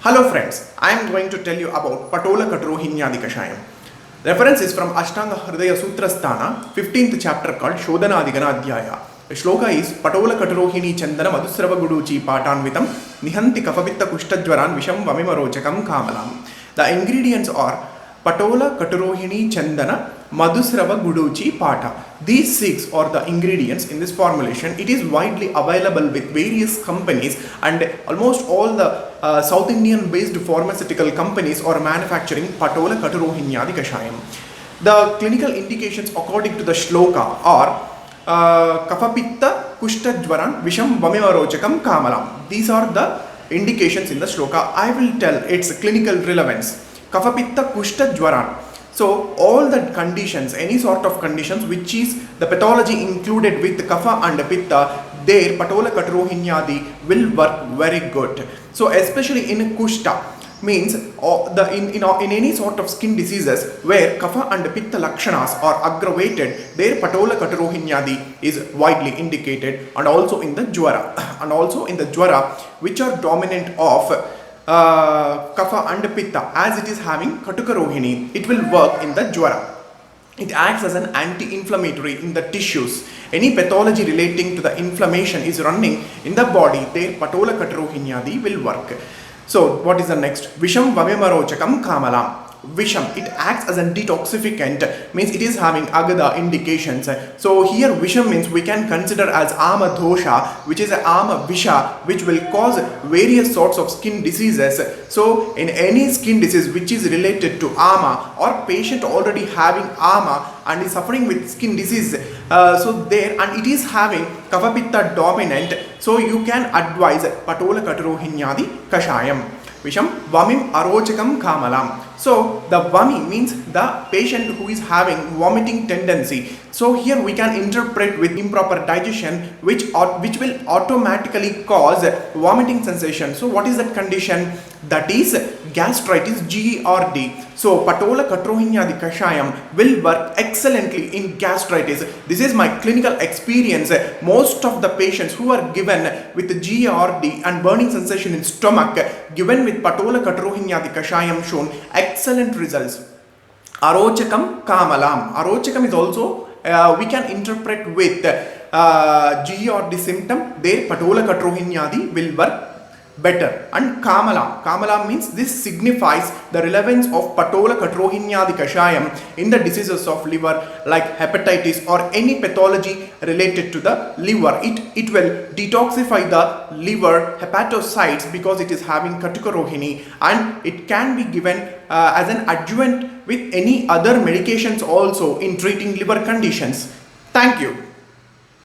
Hello friends, I am going to tell you about Patola Katarohinyadi Kashayam. Reference is from Ashtanga Hridaya Sutrasthana, 15th chapter called Shodhana Adhigana Adhyaya. The shloka is Patola Katarohini Chandana Madhusrava Guduchi Patanvitam Nihanti Kafavitta Kushtadvaran Visham Vamimarochakam Kamalam. The ingredients are Patola Katarohini Chandana Madhusrava Guduchi Pata. These 6 are the ingredients in this formulation. It is widely available with various companies, and almost all the South Indian based pharmaceutical companies are manufacturing Patola Katarohinyadi Kashayam. The clinical indications according to the shloka are Kafapitta Kushtadvaran Visham Vamimarochakam Kamalam. These are the indications in the shloka. I will tell its clinical relevance. Kafapitta Kushtadvaran. So all the conditions, any sort of conditions which is the pathology included with kapha and pitta, there Patola Katarohinyadi will work very good. So especially in kushta, means in any sort of skin diseases where kapha and pitta lakshanas are aggravated, there Patola Katarohinyadi is widely indicated, and also in the jwara, which are dominant of kapha and pitta, as it is having Katukarohini, it will work in the jwara. It acts as an anti-inflammatory in the tissues. Any pathology relating to the inflammation is running in the body, there Patola Katarohinyadi will work. So what is the next? Visham Vamimarochakam Kamalam. Visham, it acts as a detoxificant, means it is having agada indications. So here Visham means we can consider as ama dosha, which is a ama visha, which will cause various sorts of skin diseases. So in any skin disease which is related to ama, or patient already having ama and is suffering with skin disease, so there, and it is having kapha pitta dominant, so you can advise Patola Katarohinyadi Kashayam. Visham Vamim Arochakam Kamalam. So the Vami means the patient who is having vomiting tendency. So here we can interpret with improper digestion, which will automatically cause vomiting sensation. So what is that condition? That is gastritis, GERD. So Patola Katarohinyadi Kashayam will work excellently in gastritis. This is my clinical experience. Most of the patients who are given with GERD and burning sensation in stomach, given with Patola Katarohinyadi Kashayam, shown excellent results. Arochakam Kamalam. Arochakam is also we can interpret with GERD symptom. There Patola Katarohinyadi will work better. And Kamalam means this signifies the relevance of Patola Katarohinyadi Kashayam in the diseases of liver like hepatitis or any pathology related to the liver. It will detoxify the liver hepatocytes because it is having Katukarohini, and it can be given as an adjuvant with any other medications also in treating liver conditions. Thank you.